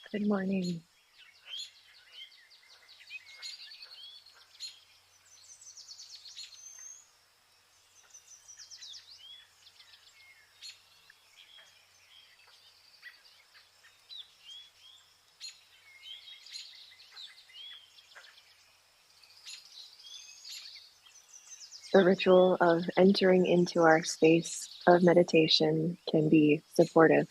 Good morning. The ritual of entering into our space of meditation can be supportive.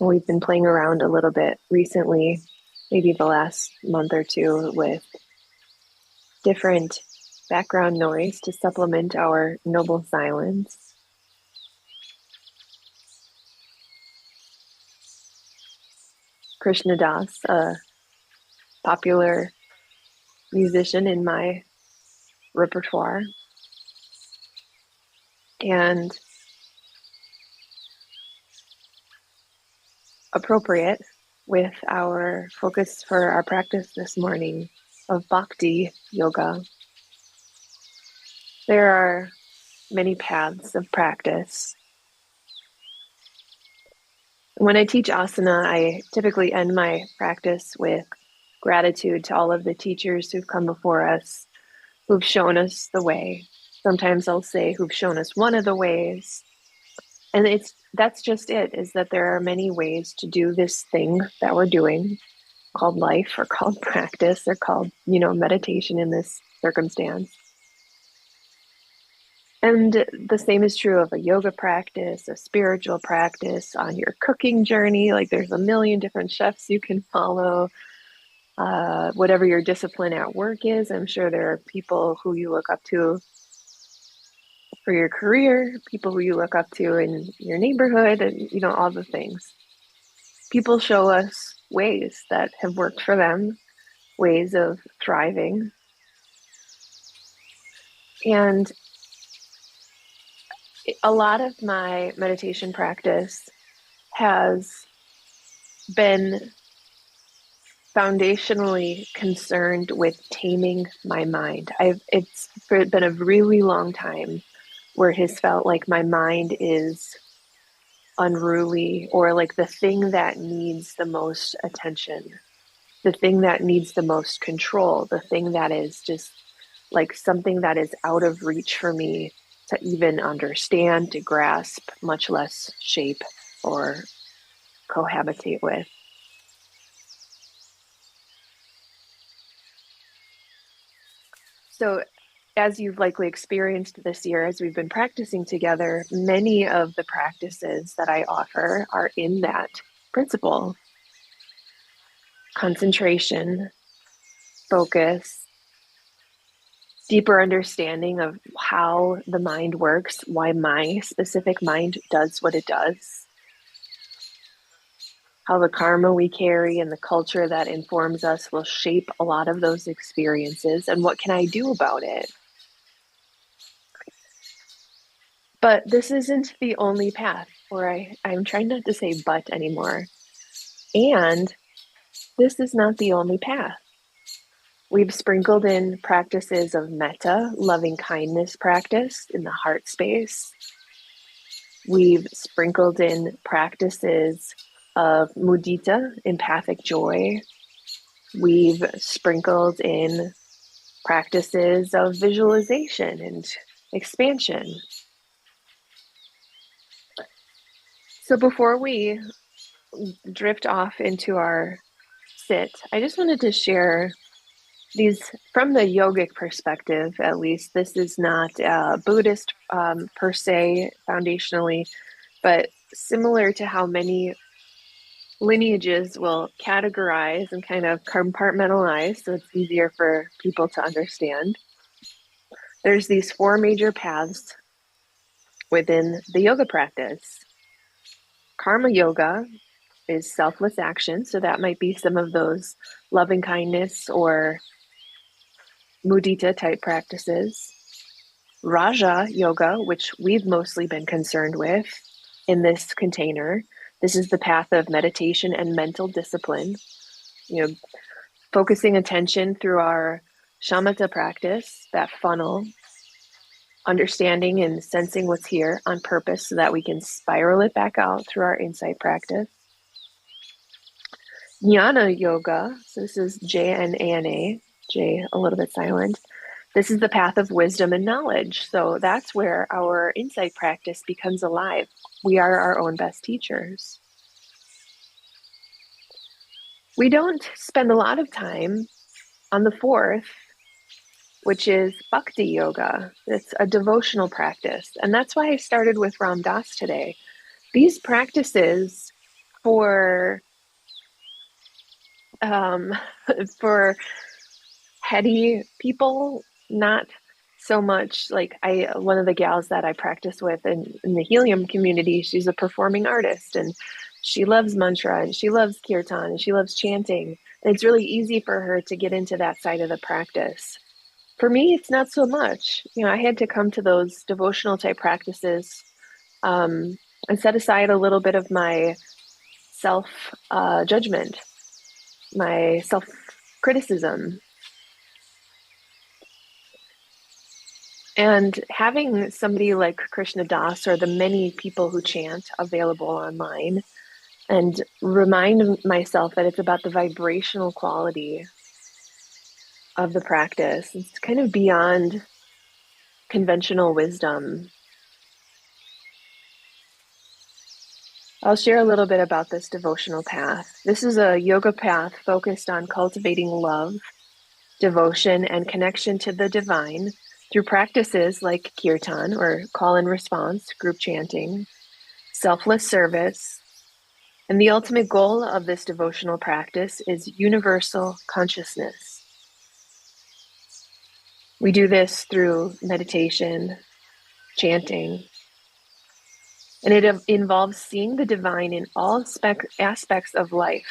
We've been playing around a little bit recently, maybe the last month or two, with different background noise to supplement our noble silence. Krishna Das, a popular musician in my repertoire, and appropriate with our focus for our practice this morning of Bhakti Yoga. There are many paths of practice. When I teach asana, I typically end my practice with gratitude to all of the teachers who've come before us, who've shown us the way. Sometimes I'll say who've shown us one of the ways. And that's just it, is that there are many ways to do this thing that we're doing, called life or called practice or called, meditation in this circumstance. And the same is true of a yoga practice, a spiritual practice, on your cooking journey. Like there's a million different chefs you can follow. Whatever your discipline at work is, I'm sure there are people who you look up to for your career, people who you look up to in your neighborhood, and all the things. People show us ways that have worked for them, ways of thriving. And a lot of my meditation practice has been foundationally concerned with taming my mind. It's been a really long time where it has felt like my mind is unruly, or like the thing that needs the most attention, the thing that needs the most control, the thing that is just like something that is out of reach for me to even understand, to grasp, much less shape or cohabitate with. So, as you've likely experienced this year, as we've been practicing together, many of the practices that I offer are in that principle: concentration, focus, deeper understanding of how the mind works, why my specific mind does what it does, how the karma we carry and the culture that informs us will shape a lot of those experiences, and what can I do about it? But this isn't the only path, or I'm trying not to say but anymore. And this is not the only path. We've sprinkled in practices of metta, loving kindness practice in the heart space. We've sprinkled in practices of mudita, empathic joy. We've sprinkled in practices of visualization and expansion. So before we drift off into our sit, I just wanted to share these from the yogic perspective. At least this is not Buddhist per se, foundationally, but similar to how many lineages will categorize and kind of compartmentalize so it's easier for people to understand. There's these four major paths within the yoga practice. Karma yoga is selfless action, so that might be some of those loving kindness or mudita type practices. Raja yoga, which we've mostly been concerned with in this container. This is the path of meditation and mental discipline, focusing attention through our shamatha practice, that funnel, understanding and sensing what's here on purpose so that we can spiral it back out through our insight practice. Jnana yoga, so this is Jnana, J a little bit silent. This is the path of wisdom and knowledge. So that's where our insight practice becomes alive. We are our own best teachers. We don't spend a lot of time on the fourth, which is Bhakti yoga. It's a devotional practice. And that's why I started with Ram Dass today. These practices for for heady people, not so much like one of the gals that I practice with in the helium community, she's a performing artist and she loves mantra and she loves kirtan and she loves chanting. And it's really easy for her to get into that side of the practice. For me, it's not so much. I had to come to those devotional type practices and set aside a little bit of my self judgment, my self criticism. And having somebody like Krishna Das or the many people who chant available online and remind myself that it's about the vibrational quality of the practice. It's kind of beyond conventional wisdom. I'll share a little bit about this devotional path. This is a yoga path focused on cultivating love, devotion, and connection to the divine through practices like kirtan or call and response, group chanting, selfless service. And the ultimate goal of this devotional practice is universal consciousness. We do this through meditation, chanting, and it involves seeing the divine in all aspects of life.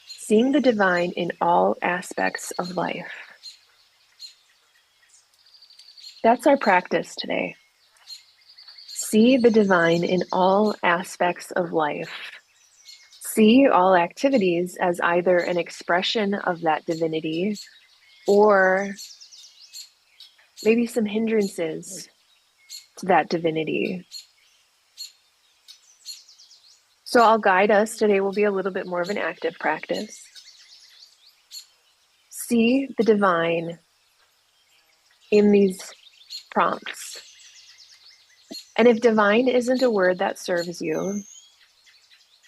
Seeing the divine in all aspects of life. That's our practice today. See the divine in all aspects of life. See all activities as either an expression of that divinity or maybe some hindrances to that divinity. So I'll guide us. Today will be a little bit more of an active practice. See the divine in these prompts. And if divine isn't a word that serves you,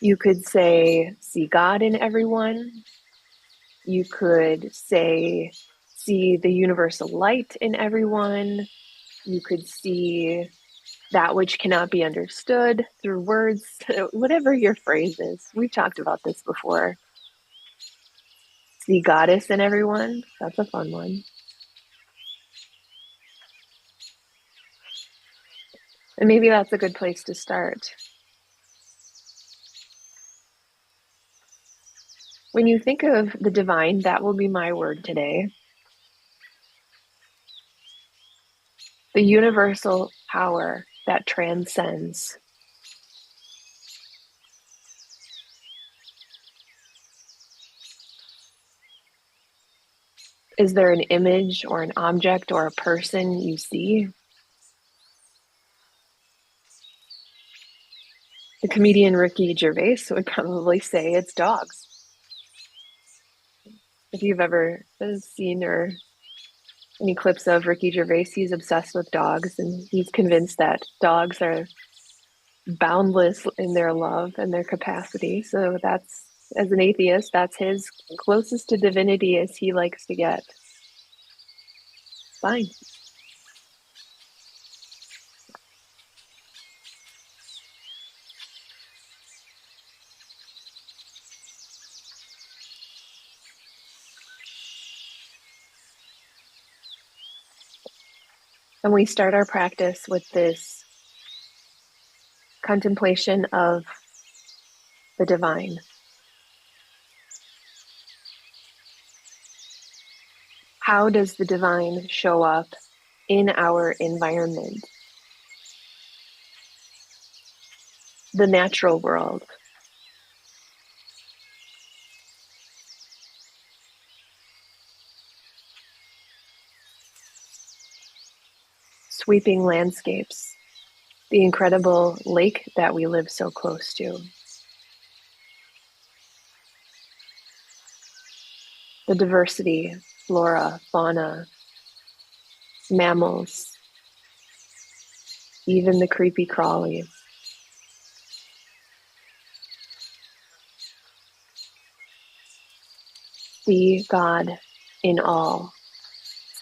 you could say, see God in everyone. You could say, see the universal light in everyone. You could see that which cannot be understood through words, whatever your phrase is. We've talked about this before. See goddess in everyone. That's a fun one. And maybe that's a good place to start. When you think of the divine, that will be my word today. The universal power that transcends. Is there an image or an object or a person you see? The comedian Ricky Gervais would probably say it's dogs. If you've ever seen or any clips of Ricky Gervais, he's obsessed with dogs and he's convinced that dogs are boundless in their love and their capacity. So that's, as an atheist, that's his closest to divinity as he likes to get. Fine. And we start our practice with this contemplation of the divine. How does the divine show up in our environment? The natural world. sweeping landscapes, the incredible lake that we live so close to, the diversity, flora, fauna, mammals, even the creepy crawlies. See God in all.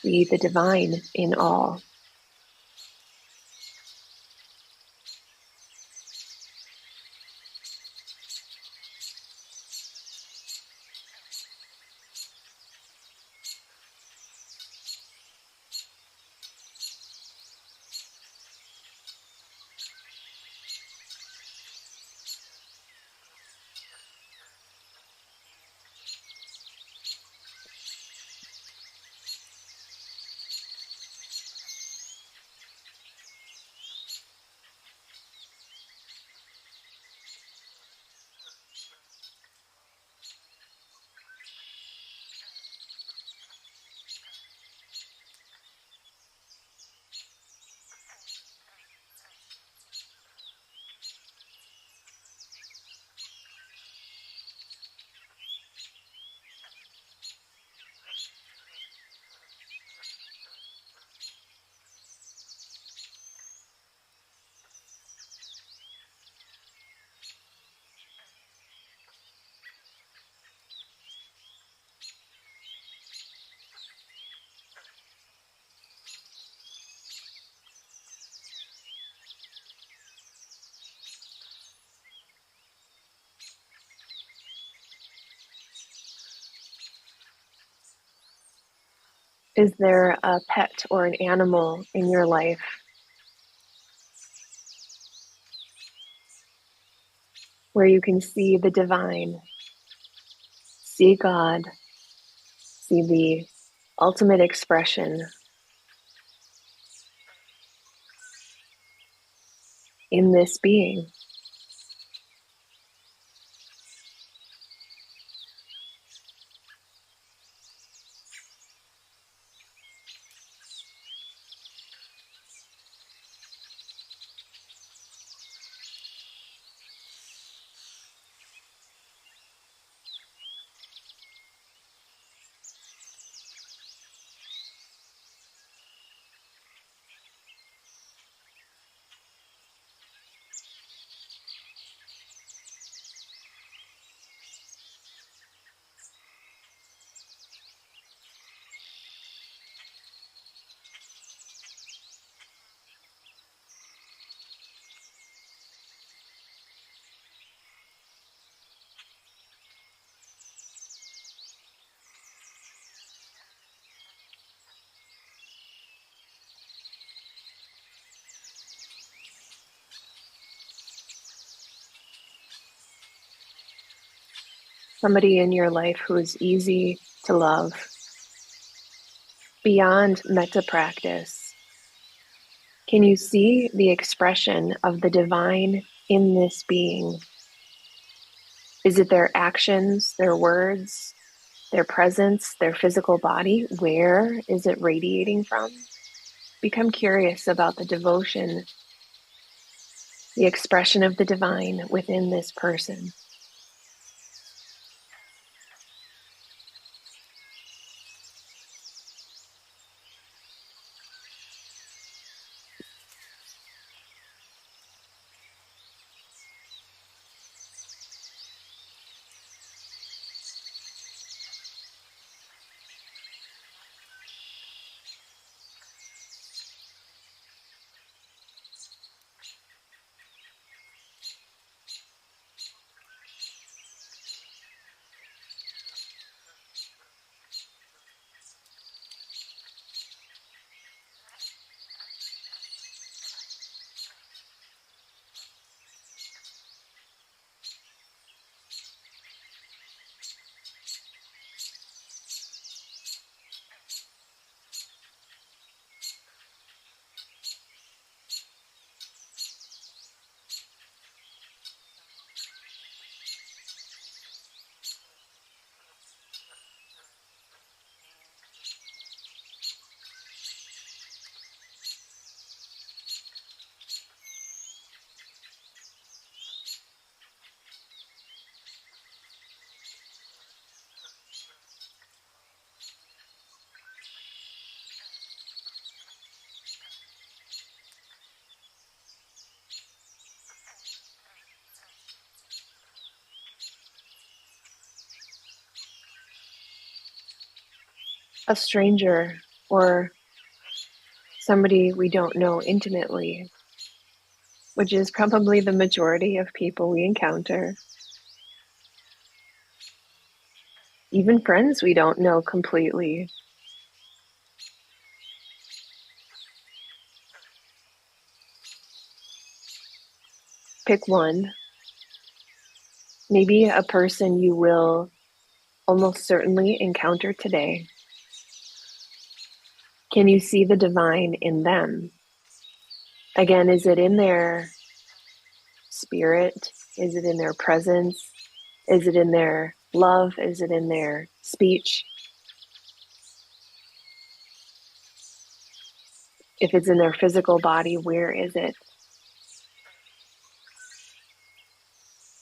See the divine in all. Is there a pet or an animal in your life where you can see the divine, see God, see the ultimate expression in this being? Somebody in your life who is easy to love, beyond metta practice. Can you see the expression of the divine in this being? Is it their actions, their words, their presence, their physical body? Where is it radiating from? Become curious about the devotion, the expression of the divine within this person. a stranger or somebody we don't know intimately, which is probably the majority of people we encounter. Even friends we don't know completely. Pick one. Maybe a person you will almost certainly encounter today. Can you see the divine in them? Again, is it in their spirit? Is it in their presence? Is it in their love? Is it in their speech? If it's in their physical body, where is it?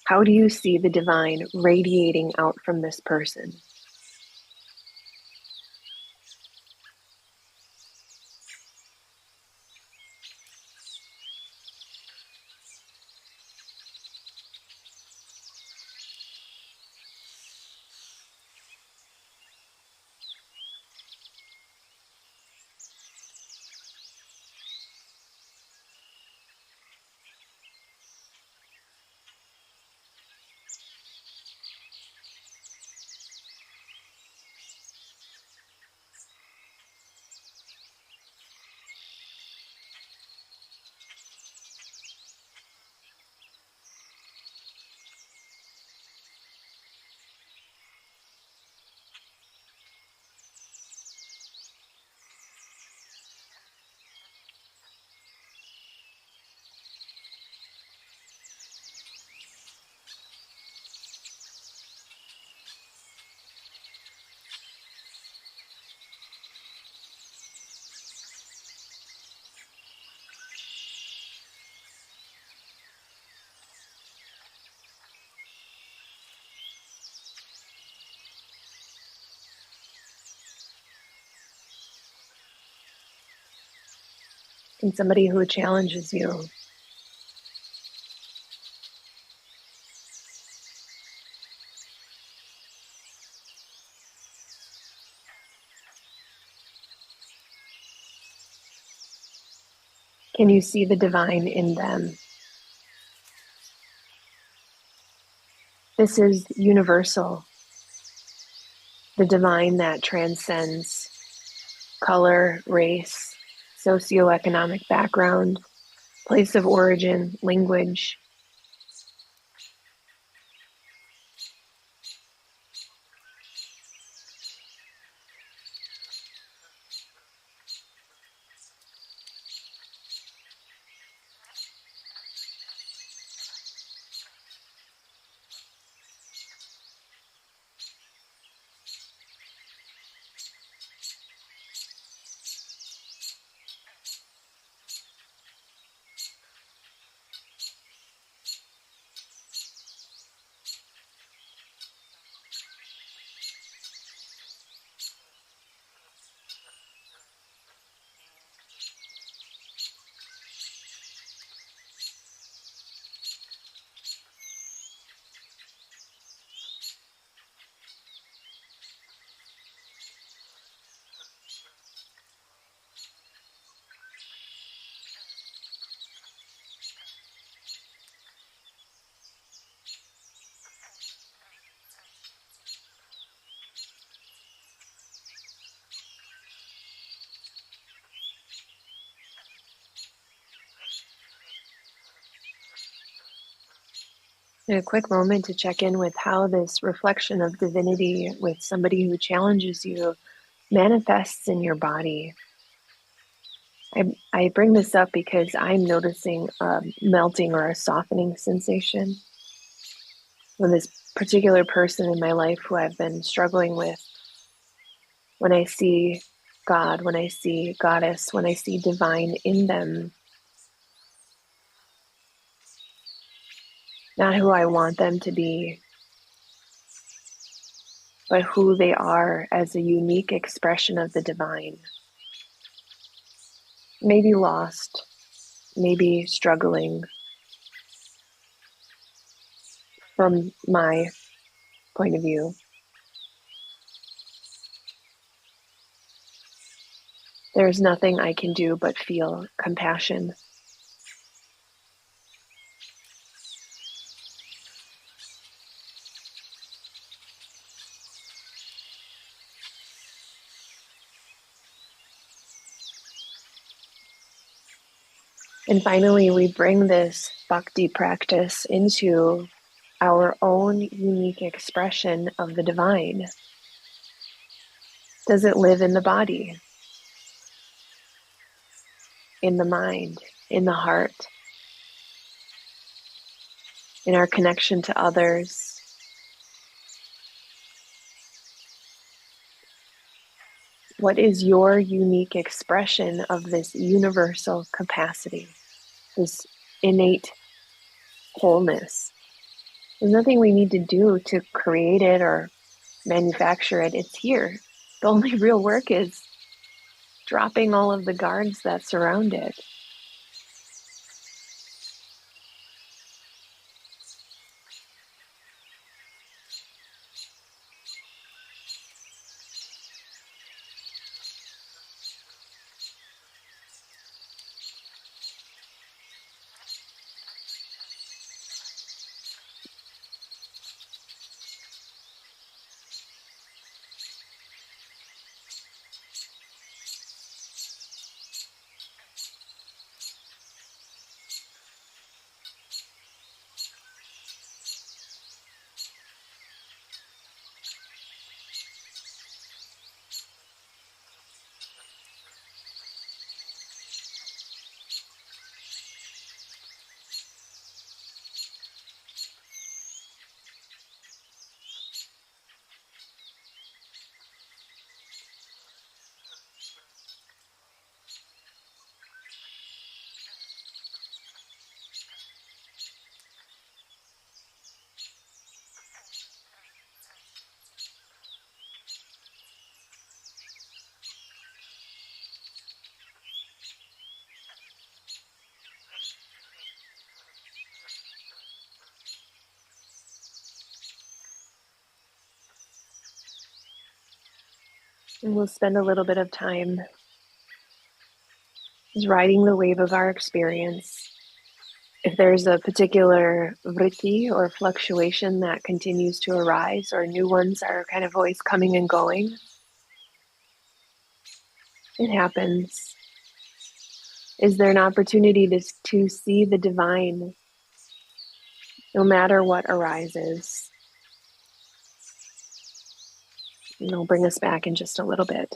How do you see the divine radiating out from this person? In somebody who challenges you? Can you see the divine in them? This is universal, the divine that transcends color, race, socioeconomic background, place of origin, language. A quick moment to check in with how this reflection of divinity with somebody who challenges you manifests in your body. I bring this up because I'm noticing a melting or a softening sensation when this particular person in my life who I've been struggling with, when I see God, when I see Goddess, when I see divine in them, not who I want them to be, but who they are as a unique expression of the divine. Maybe lost, maybe struggling from my point of view. There's nothing I can do but feel compassion. And finally, we bring this bhakti practice into our own unique expression of the divine. Does it live in the body, in the mind, in the heart, in our connection to others? What is your unique expression of this universal capacity, this innate wholeness? There's nothing we need to do to create it or manufacture it. It's here. The only real work is dropping all of the guards that surround it. And we'll spend a little bit of time just riding the wave of our experience. If there's a particular vritti or fluctuation that continues to arise, or new ones are kind of always coming and going, it happens. Is there an opportunity to see the divine no matter what arises? And I'll bring us back in just a little bit.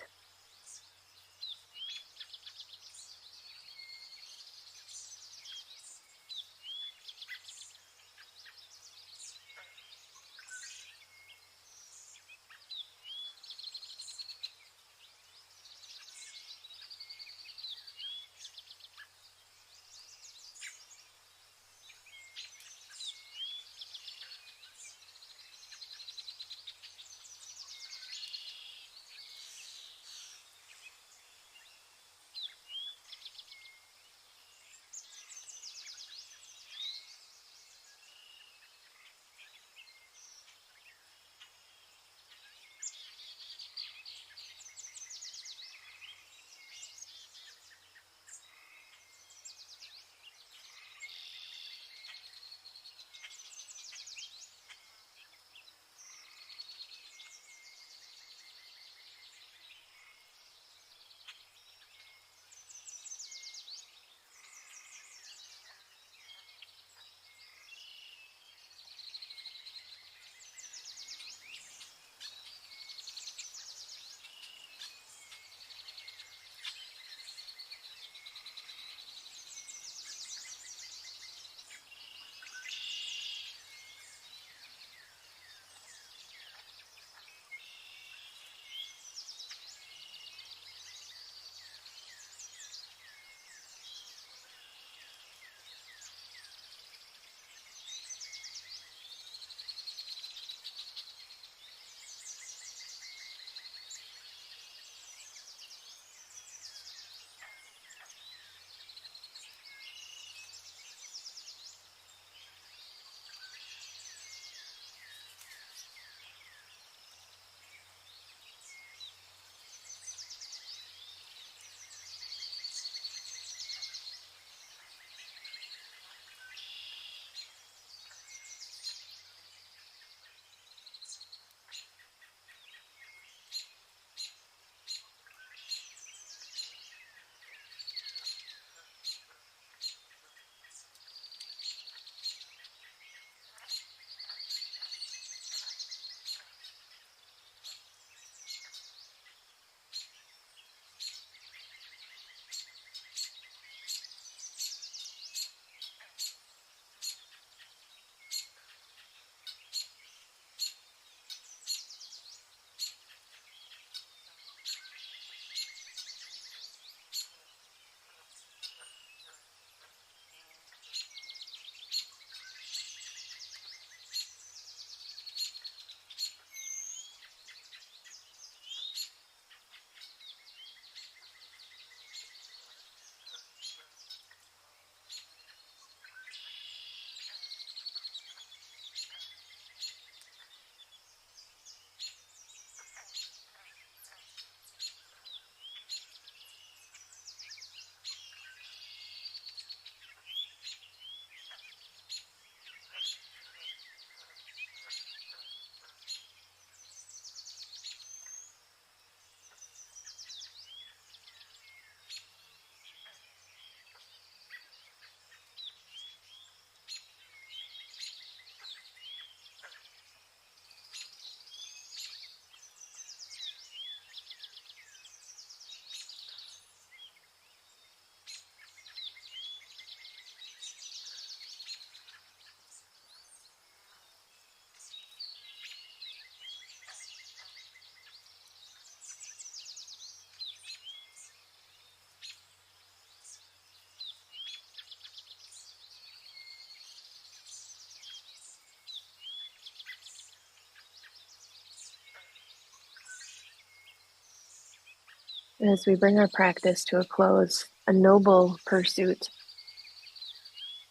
As we bring our practice to a close, a noble pursuit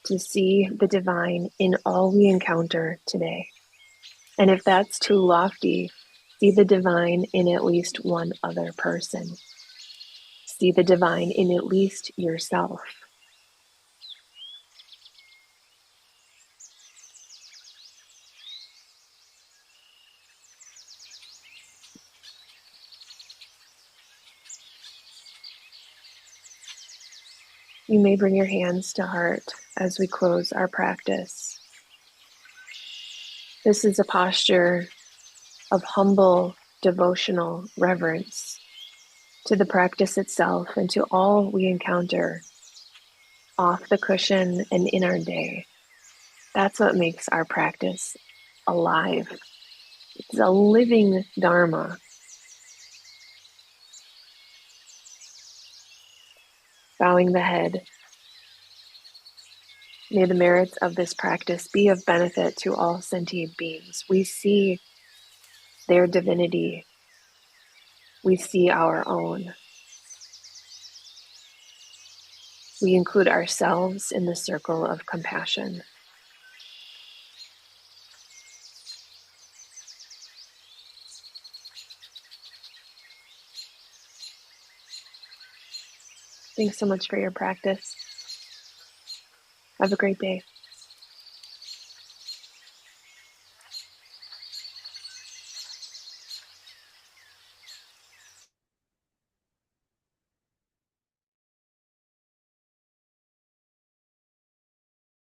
to see the divine in all we encounter today. And if that's too lofty, see the divine in at least one other person. See the divine in at least yourself. You may bring your hands to heart as we close our practice. This is a posture of humble, devotional reverence to the practice itself and to all we encounter off the cushion and in our day. That's what makes our practice alive. It's a living Dharma. Bowing the head, may the merits of this practice be of benefit to all sentient beings. We see their divinity. We see our own. We include ourselves in the circle of compassion. Thanks so much for your practice. Have a great day.